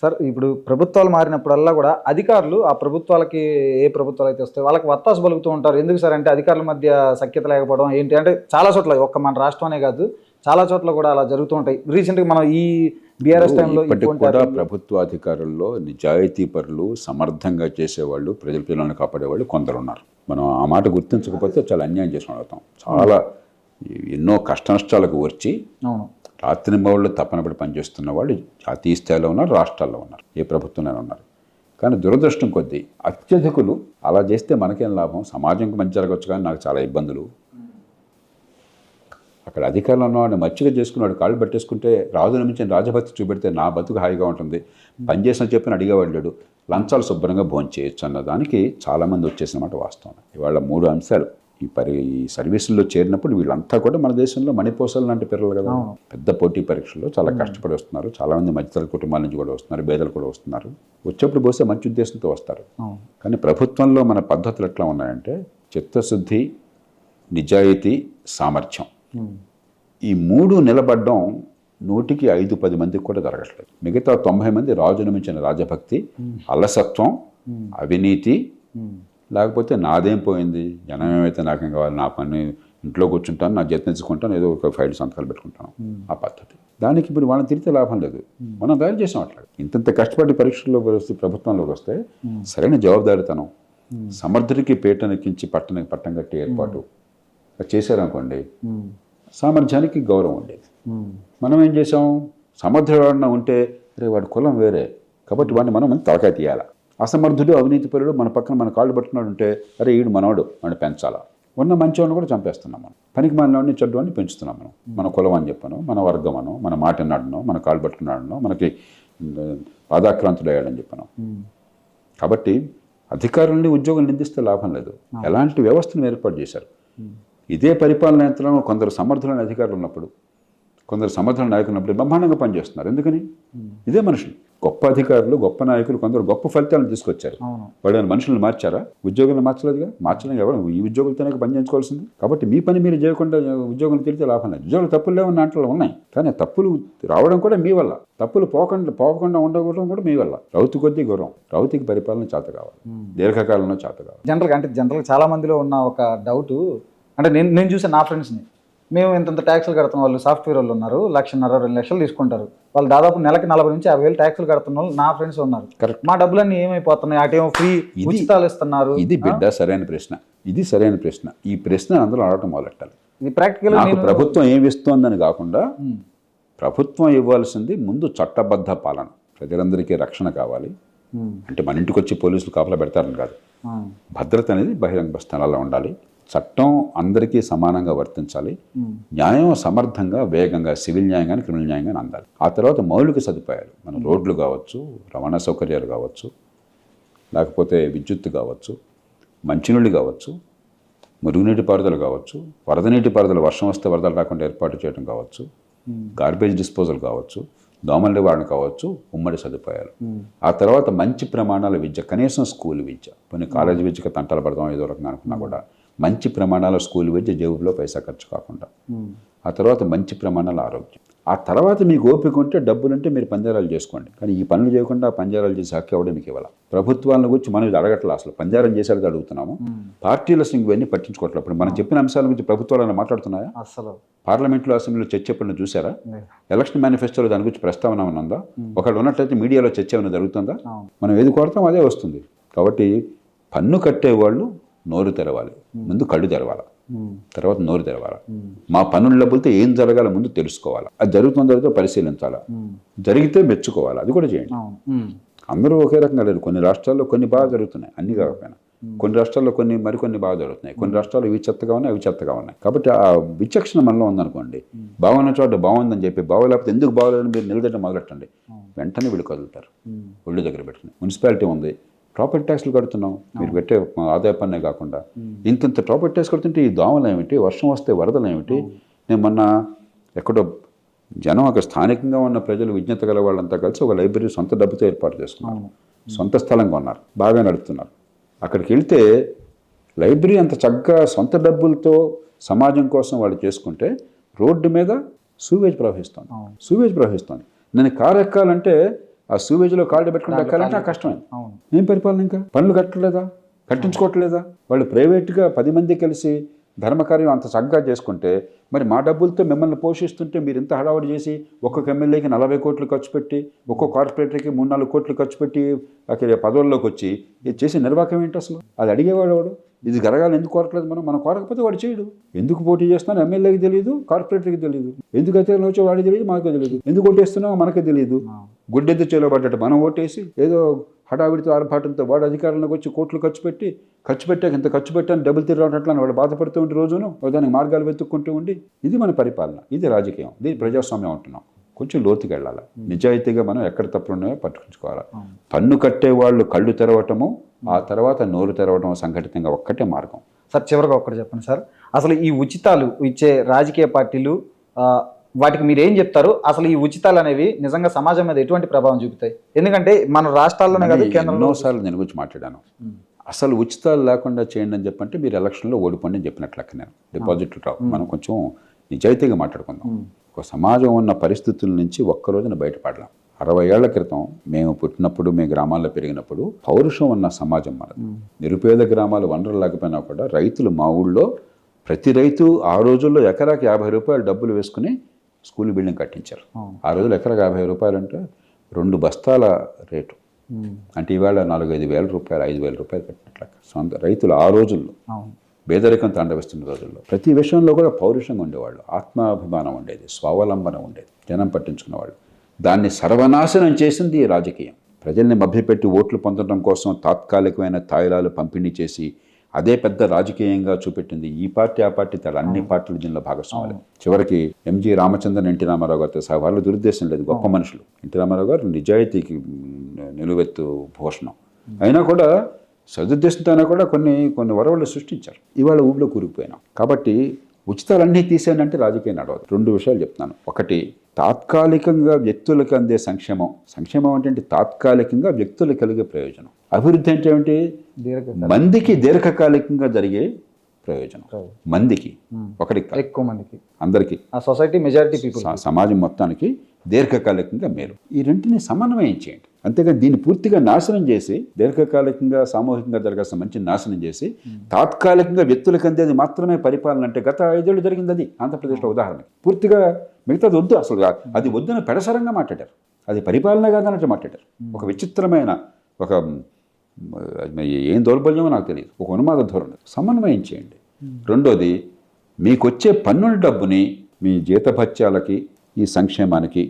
Sir ఇప్పుడు ప్రభుత్వాలు మారినప్పుడల్లా కూడా అధికారులు ఆ ప్రభుత్వాలకి ఏ ప్రభుత్వాలు అయితే వస్తాయో వాళ్ళకి వత్తాసు పలుకుతూ ఉంటారు. ఎందుకు సార్ అంటే అధికారుల మధ్య సఖ్యత లేకపోవడం ఏంటి అంటే చాలా చోట్ల ఒక్క మన రాష్ట్రమే కాదు చాలా చోట్ల కూడా అలా జరుగుతూ ఉంటాయి. రీసెంట్గా మనం ఈ బీఆర్ఎస్ టైంలో కూడా ప్రభుత్వ అధికారుల్లో నిజాయితీ పరులు, సమర్థంగా చేసేవాళ్ళు, ప్రజల పిల్లలను కాపాడేవాళ్ళు కొందరు ఉన్నారు. మనం ఆ మాట గుర్తించకపోతే చాలా అన్యాయం చేసుకుని అవుతాం. చాలా ఎన్నో కష్ట నష్టాలకు వచ్చి రాత్రి బౌళ్ళు తప్పనబడి పనిచేస్తున్న వాళ్ళు జాతీయ స్థాయిలో ఉన్నారు, రాష్ట్రాల్లో ఉన్నారు, ఏ ప్రభుత్వంలో ఉన్నారు. కానీ దురదృష్టం కొద్దీ అత్యధికులు అలా చేస్తే మనకేం లాభం, సమాజంకి మంచి జరగవచ్చు, కానీ నాకు చాలా ఇబ్బందులు. అక్కడ అధికారులు ఉన్నవాడిని మచ్చిగా చేసుకున్నాడు, కాళ్ళు పట్టేసుకుంటే రాజు నిమించిన రాజభక్తి చూపెడితే నా బతుకు హాయిగా ఉంటుంది, పనిచేసిన చెప్పని అడిగేవాళ్ళు, లంచాలు శుభ్రంగా భోంచేయచ్చు అన్న దానికి చాలామంది వచ్చేసిన మాట వాస్తవం. ఇవాళ 3 అంశాలు ఈ సర్వీసుల్లో చేరినప్పుడు వీళ్ళంతా కూడా మన దేశంలో మణిపోసలు లాంటి పిల్లలు కదా. పెద్ద పోటీ పరీక్షల్లో చాలా కష్టపడి వస్తున్నారు, చాలామంది మధ్యతరగతి కుటుంబాల నుంచి కూడా వస్తున్నారు, పేదలు కూడా వస్తున్నారు. వచ్చేప్పుడు బహుశా మంచి ఉద్దేశంతో వస్తారు. కానీ ప్రభుత్వంలో మన పద్ధతులు ఎట్లా ఉన్నాయంటే చిత్తశుద్ధి, నిజాయితీ, సామర్థ్యం, ఈ 3 నిలబడడం 100కి 5-10 మందికి కూడా జరగట్లేదు. మిగతా 90 మంది రాజును మించిన రాజభక్తి, అలసత్వం, అవినీతి, లేకపోతే నాదేం పోయింది, జనం ఏమైతే నాకేం కావాలి, నా పని ఇంట్లో కూర్చుంటాను, నా జత్నించుకుంటాను, ఏదో ఒక ఫైల్ సంతకాలు పెట్టుకుంటాను, ఆ పద్ధతి. దానికి ఇప్పుడు వాళ్ళని తిరిగితే లాభం లేదు. మనం తయారు చేసాం అట్లా. ఇంత కష్టపడి పరీక్షల్లోకి వస్తే, ప్రభుత్వంలోకి వస్తే సరైన జవాబుదారితనం, సమర్థుడికి పేటనెక్కించి పట్టం కట్టే ఏర్పాటు చేశారనుకోండి, సామర్థ్యానికి గౌరవం ఉండేది. మనం ఏం చేసాం, సమర్థుడు ఉంటే అరే వాడి కులం వేరే కాబట్టి వాడిని మనం తలకాయ తీయాలి. అసమర్థుడు, అవినీతిపరుడు మన పక్కన మన కాళ్ళు పట్టుకున్నాడు ఉంటే అరే ఈడు మనవాడు, వాడిని పెంచాలా. ఉన్న మంచివాడిని కూడా చంపేస్తున్నాం మనం, పనికి మనవాడిని చెడ్డవాడిని పెంచుతున్నాం మనం. మన కులం అని చెప్పాను, మన వర్గం అనో, మన మాట నాడనో, మన కాళ్ళు పట్టుకున్నాడనో, మనకి పాదాక్రాంతుడు అయ్యాడని చెప్పాను. కాబట్టి అధికారులని, ఉద్యోగులు నిందిస్తే లాభం లేదు. ఎలాంటి వ్యవస్థను ఏర్పాటు చేశారు. ఇదే పరిపాలన యంత్రంలో కొందరు సమర్థులైన అధికారులు ఉన్నప్పుడు, కొందరు సమర్థుల నాయకులు ఉన్నప్పుడు బ్రహ్మాండంగా పనిచేస్తున్నారు. ఎందుకని? ఇదే మనుషులు, గొప్ప అధికారులు, గొప్ప నాయకులు కొందరు గొప్ప ఫలితాలను తీసుకొచ్చారు. వాళ్ళు మనుషులను మార్చారా? ఉద్యోగులను మార్చలేదుగా. మార్చడం ఎవరు? ఈ ఉద్యోగులతోనే పని చేయించుకోవాల్సింది. కాబట్టి మీ పని మీరు చేయకుండా ఉద్యోగులు తిరిగితే లాభం లేదు. ఉద్యోగులు తప్పులు లేవన్న దాంట్లో ఉన్నాయి, కానీ తప్పులు రావడం కూడా మీ వల్ల, తప్పులు పోకుండా ఉండకూడడం కూడా మీ వల్ల. రౌతు కొద్దీ గౌరవం, రౌతికి పరిపాలన చేత కావాలి, దీర్ఘకాలంలో చేత కావాలి. జనరల్గా చాలా మందిలో ఉన్న ఒక డౌట్ అంటే నేను చూసే నా ఫ్రెండ్స్ని, మేము ఇంత ట్యాక్సులు కడుతున్న వాళ్ళు సాఫ్ట్వేర్ వాళ్ళు ఉన్నారు, 1,50,000 2 లక్షలు తీసుకుంటారు. వాళ్ళు దాదాపు నెలకి 40 నుంచి 50,000 ట్యాక్సులు కడుతున్న వాళ్ళు నా ఫ్రెండ్స్ ఉన్నారు. మా డబ్బులన్నీ ఏమైపోతున్నాయి, అటేమో ఫ్రీ ఉచితాలు ఇస్తున్నారు. ఇది బిడ్డ సరైన ప్రశ్న, ఇది సరైన ప్రశ్న. ఈ ప్రశ్న అందరూ అడగటం మొదలెట్టాలి. ఇది ప్రాక్టికల్. ప్రభుత్వం ఏమి ఇస్తోందని కాకుండా, ప్రభుత్వం ఇవ్వాల్సింది ముందు చట్టబద్ధ పాలన, ప్రజలందరికీ రక్షణ కావాలి. అంటే మన ఇంటికి వచ్చి పోలీసులు కాపలా పెడతారని కాదు, భద్రత అనేది బహిరంగ స్థలాల్లో ఉండాలి. చట్టం అందరికీ సమానంగా వర్తించాలి. న్యాయం సమర్థంగా, వేగంగా, సివిల్ న్యాయం కానీ క్రిమినల్ న్యాయం కానీ అందాలి. ఆ తర్వాత మౌలిక సదుపాయాలు, మన రోడ్లు కావచ్చు, రవాణా సౌకర్యాలు కావచ్చు, లేకపోతే విద్యుత్తు కావచ్చు, మంచినీళ్ళు కావచ్చు, మురుగునీటి పారుదల కావచ్చు, వరద నీటి పారుదల, వర్షం వస్తే వరదలు రాకుండా ఏర్పాటు చేయడం కావచ్చు, గార్బేజ్ డిస్పోజల్ కావచ్చు, దోమల నివారణ కావచ్చు, ఉమ్మడి సదుపాయాలు. ఆ తర్వాత మంచి ప్రమాణాల విద్య, కనీసం స్కూల్ విద్య, కొన్ని కాలేజీ విద్యకు తంటాలు పడదాం ఏదో రకంగా అనుకున్నా కూడా మంచి ప్రమాణాల స్కూల్ విద్య, జేబులో పైసా ఖర్చు కాకుండా. ఆ తర్వాత మంచి ప్రమాణాల ఆరోగ్యం. ఆ తర్వాత మీకు ఓపిక ఉంటే, డబ్బులుంటే మీరు పంజారాలు చేసుకోండి. కానీ ఈ పనులు చేయకుండా పంజారాలు చేసి హక్కు ఎవడే మీకు ఇవ్వాలి. ప్రభుత్వాలను గురించి మనం ఇది అడగట్లా, అసలు పంజారం చేసేది అడుగుతున్నాము. పార్టీల ఇవన్నీ పట్టించుకోవట్లేదు. ఇప్పుడు మనం చెప్పిన అంశాల గురించి ప్రభుత్వాలను మాట్లాడుతున్నాయా? అసలు పార్లమెంట్లో, అసెంబ్లీలో చర్చ ఎప్పుడైనా చూసారా? ఎలక్షన్ మేనిఫెస్టోలో దాని గురించి ప్రస్తావన ఉందా? ఒకళ్ళు ఉన్నట్లయితే మీడియాలో చర్చ ఏమైనా జరుగుతుందా? మనం ఏది కోరుతాం అదే వస్తుంది. కాబట్టి పన్ను కట్టేవాళ్ళు నోరు తెరవాలి, ముందు కళ్ళు తెరవాలి, తర్వాత నోరు తెరవాలి. మా పన్నుల డబ్బులతో ఏం జరగాలో ముందు తెలుసుకోవాలి, అది జరుగుతుందో పరిశీలించాలా, జరిగితే మెచ్చుకోవాలి, అది కూడా చేయండి. అందరూ ఒకే రకంగా లేరు. కొన్ని రాష్ట్రాల్లో కొన్ని బాగా జరుగుతున్నాయి, అన్ని కాకపోయినా. కొన్ని రాష్ట్రాల్లో మరికొన్ని బాగా జరుగుతున్నాయి. కొన్ని రాష్ట్రాలు ఇవి చెత్తగా ఉన్నాయి, అవి చెత్తగా ఉన్నాయి. కాబట్టి ఆ విచక్షణ మనలో ఉందనుకోండి, బాగున్న చోట బాగుందని చెప్పి, బాగోలేకపోతే ఎందుకు బాగోలేదని మీరు నిలదట మొదలెట్టండి, వెంటనే వీళ్ళు కదులుతారు. ఒళ్ళు దగ్గర పెట్టుకుని మున్సిపాలిటీ ఉంది, ప్రాపర్టీ ట్యాక్స్లు కడుతున్నాం, మీరు పెట్టే ఆదాయ పన్నే కాకుండా ఇంత ప్రాపర్టీ ట్యాక్స్ కడుతుంటే ఈ దోమలు ఏమిటి, వర్షం వస్తే వరదలు ఏమిటి. నేను మొన్న ఎక్కడో జనం, అక్కడ స్థానికంగా ఉన్న ప్రజలు, విజ్ఞత గల వాళ్ళంతా కలిసి ఒక లైబ్రరీ సొంత డబ్బుతో ఏర్పాటు చేసుకున్నారు, సొంత స్థలంగా ఉన్నారు, బాగా నడుపుతున్నారు. అక్కడికి వెళ్తే లైబ్రరీ అంత చక్కగా సొంత డబ్బులతో సమాజం కోసం వాళ్ళు చేసుకుంటే, రోడ్డు మీద సూవేజ్ ప్రవహిస్తోంది. నేను కారు ఎక్కాలంటే ఆ సూవేజ్లో కాళ్ళు పెట్టుకుని ఎక్కాలంటే కష్టమే. అవును. ఏం పరిపాలన, ఇంకా పనులు కట్టలేదా, కట్టించుకోవట్లేదా? వాళ్ళు ప్రైవేట్గా 10 మంది కలిసి ధర్మకార్యం అంత చక్కగా చేసుకుంటే మరి మా డబ్బులతో మిమ్మల్ని పోషిస్తుంటే మీరు ఇంత హడావుడి చేసి ఒక్కొక్క ఎమ్మెల్యేకి 40 కోట్లు ఖర్చు పెట్టి ఒక్కొక్క కార్పొరేటర్కి 3-4 కోట్లు ఖర్చు పెట్టి అక్కడ పదవుల్లోకి వచ్చి ఇది చేసే నిర్వాహకం ఏంటి అసలు? అది అడిగేవాడు వాడు. ఇది జరగాలి ఎందుకు కోరట్లేదు మనం కోరకపోతే వాడు చేయడు. ఎందుకు పోటీ చేస్తున్నాను ఎమ్మెల్యేకి తెలియదు, కార్పొరేటర్కి తెలియదు, ఎందుకు అయితే వచ్చే వాడికి తెలియదు, మాకే తెలియదు, ఎందుకు ఓటేస్తున్నామో మనకే తెలియదు. గుడ్డెద్దు చేలబడ్డట్టు మనం ఓటేసి ఏదో హడావిడితో ఆర్భాటంతో వాడు అధికారంలోకి వచ్చి కోట్లు ఖర్చు పెట్టాక ఇంత ఖర్చు పెట్టాను డబ్బులు తిరగట్లా వాడు బాధపడుతూ ఉండి రోజును దానికి మార్గాలు వెతుక్కుంటూ ఉండి, ఇది మన పరిపాలన, ఇది రాజకీయం, ఇది ప్రజాస్వామ్యం అంటున్నాం. కొంచెం లోతుకి వెళ్ళాలి. నిజాయితీగా మనం ఎక్కడ తప్పులు ఉన్నాయో పట్టుకుంచుకోవాలి. పన్ను కట్టే వాళ్ళు కళ్ళు తెరవటము, ఆ తర్వాత నోరు తెరవటం సంఘటితంగా ఒక్కటే మార్గం. సార్ చివరిగా ఒక్కటి చెప్పండి సార్, అసలు ఈ ఉచితాలు ఇచ్చే రాజకీయ పార్టీలు వాటికి మీరు ఏం చెప్తారు? అసలు ఈ ఉచితాలు అనేవి నిజంగా సమాజం మీద ఎటువంటి ప్రభావం చూపుతాయి? ఎందుకంటే మన రాష్ట్రాల్లోనే కాదు కేంద్రంలో ఎన్నోసార్లు నేను గురించి మాట్లాడాను. అసలు ఉచితాలు లేకుండా చేయండి అని చెప్పంటే మీరు ఎలక్షన్లో ఓడిపోండి అని చెప్పినట్లు లెక్క. నేను డిపాజిట్లు రావు. మనం కొంచెం నిజాయితీగా మాట్లాడుకుందాం. ఒక సమాజం ఉన్న పరిస్థితుల నుంచి ఒక్కరోజున బయటపడలేం. 60 ఏళ్ల క్రితం మేము పుట్టినప్పుడు, మేము గ్రామాల్లో పెరిగినప్పుడు పౌరుషం ఉన్న సమాజం మనది. నిరుపేద గ్రామాలు వనరులు లేకపోయినా కూడా రైతులు, మా ఊళ్ళో ప్రతి రైతు ఆ రోజుల్లో ఎకరాకి 50 రూపాయలు డబ్బులు వేసుకుని స్కూల్ బిల్డింగ్ కట్టించారు. ఆ రోజులు ఎకరాకి 50 రూపాయలు అంటే 2 బస్తాల రేటు. అంటే ఇవాళ 4-5 వేల రూపాయలు, 5,000 రూపాయలు కట్టినట్లు సొంత రైతులు ఆ రోజుల్లో. పేదరికం తాండవిస్తున్న రోజుల్లో ప్రతి విషయంలో కూడా పౌరుషంగా ఉండేవాళ్ళు, ఆత్మాభిమానం ఉండేది, స్వావలంబన ఉండేది, జనం పట్టించుకునేవాళ్ళు. దాన్ని సర్వనాశనం చేసింది ఈ రాజకీయం. ప్రజల్ని మభ్యపెట్టి ఓట్లు పొందడం కోసం తాత్కాలికమైన తాయిలాలు పంపిణీ చేసి అదే పెద్ద రాజకీయంగా చూపెట్టింది. ఈ పార్టీ ఆ పార్టీ తేడా, అన్ని పార్టీల దీనిలో భాగస్వాములు. చివరికి ఎంజి రామచంద్రన్, ఎన్టీ రామారావు గారితో సహా వాళ్ళు దురుద్దేశం లేదు, గొప్ప మనుషులు. ఎన్టీ రామారావు గారు నిజాయితీకి నిలువెత్తు భూషణం అయినా కూడా సదుద్దేశంతో అయినా కూడా కొన్ని వరవళ్ళు సృష్టించారు. ఇవాళ ఊళ్ళో కూరుకుపోయినాం. కాబట్టి ఉచితాలన్నీ తీసేనంటే రాజకీయం నడవదు. 2 విషయాలు చెప్తున్నాను. ఒకటి, తాత్కాలికంగా వ్యక్తులకు అందే సంక్షేమం అంటే తాత్కాలికంగా వ్యక్తులకు కలిగే ప్రయోజనం. అభివృద్ధి అంటే ఏమిటి? మందికి దీర్ఘకాలికంగా జరిగే ప్రయోజనం. మందికి, ఒకటికి, ఎక్కువ మందికి, అందరికీ, ఆ సొసైటీ మెజారిటీ పీపుల్, సమాజం మొత్తానికి దీర్ఘకాలికంగా మేలు. ఈ రెంటిని సమన్వయం చేయండి. అంతేగాని దీన్ని పూర్తిగా నాశనం చేసి, దీర్ఘకాలికంగా సామూహికంగా జరగాల్సిన మంచి నాశనం చేసి తాత్కాలికంగా వ్యక్తులకు అందేది మాత్రమే పరిపాలన అంటే గత 5 ఏళ్ళు జరిగింది. అది ఆంధ్రప్రదేశ్లో ఉదాహరణ. పూర్తిగా మిగతాది వద్దు, అసలు అది వద్దని పెడసరంగా మాట్లాడారు. అది పరిపాలన కాదన్నట్టు మాట్లాడారు. ఒక విచిత్రమైన, ఒక ఏం దౌర్బల్యమో నాకు తెలియదు, ఒక ఉన్మాద ధోరణి. సమన్వయం చేయండి. రెండోది, మీకు వచ్చే పన్నుల డబ్బుని మీ జీతభత్యాలకి, ఈ సంక్షేమానికి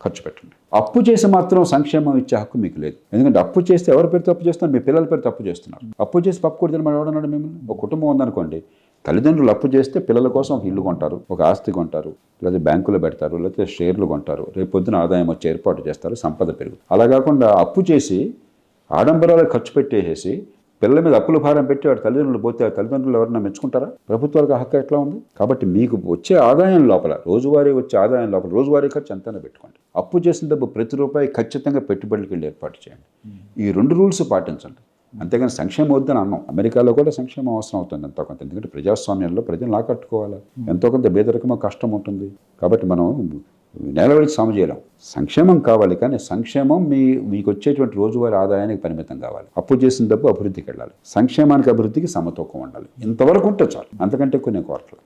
ఖర్చు పెట్టండి. అప్పు చేసి మాత్రం సంక్షేమం ఇచ్చే హక్కు మీకు లేదు. ఎందుకంటే అప్పు చేస్తే ఎవరి పేరు తప్పు చేస్తున్నారు? మీ పిల్లల పేరు తప్పు చేస్తున్నారు. అప్పు చేసి పప్పు కూడా తినమని ఎవడన్నాడు మిమ్మల్ని? ఒక కుటుంబం ఉందనుకోండి, తల్లిదండ్రులు అప్పు చేస్తే పిల్లల కోసం ఒక ఇల్లు కొంటారు, ఒక ఆస్తి కొంటారు, లేదా బ్యాంకులో పెడతారు, లేకపోతే షేర్లు కొంటారు, రేపు పొద్దున ఆదాయం వచ్చి ఏర్పాటు చేస్తారు, సంపద పెరుగుతుంది. అలా కాకుండా అప్పు చేసి ఆడంబరాలకు ఖర్చు పెట్టేసి పిల్లల మీద అప్పుల భారం పెట్టి వాడు తల్లిదండ్రులు పోతే ఆ తల్లిదండ్రులు ఎవరన్నా మెచ్చుకుంటారా? ప్రభుత్వాలకు హక్కు ఎట్లా ఉంది? కాబట్టి మీకు వచ్చే ఆదాయం లోపల, రోజువారీ వచ్చే ఆదాయం లోపల రోజువారీ ఖర్చు ఎంతైనా పెట్టుకోండి. అప్పు చేసిన డబ్బు ప్రతి రూపాయి ఖచ్చితంగా పెట్టుబడులకు వెళ్ళి ఏర్పాటు చేయండి. ఈ 2 రూల్స్ పాటించండి. అంతేగాని సంక్షేమం వద్దని అన్నాం. అమెరికాలో కూడా సంక్షేమం అవసరం అవుతుంది ఎంతో కొంత. ఎందుకంటే ప్రజాస్వామ్యంలో ప్రజలను ఆకట్టుకోవాలి, ఎంతో కొంత పేదరికమో కష్టం ఉంటుంది. కాబట్టి మనం నేలవడికి సాము చేయలేం. సంక్షేమం కావాలి, కానీ సంక్షేమం మీకు వచ్చేటువంటి రోజువారీ ఆదాయానికి పరిమితం కావాలి. అప్పు చేసిన డబ్బు అభివృద్ధికి వెళ్ళాలి. సంక్షేమానికి అభివృద్ధికి సమతూకం ఉండాలి. ఇంతవరకు ఉంటే చాలు, అంతకంటే ఎక్కువ నేను కోరట్లేదు.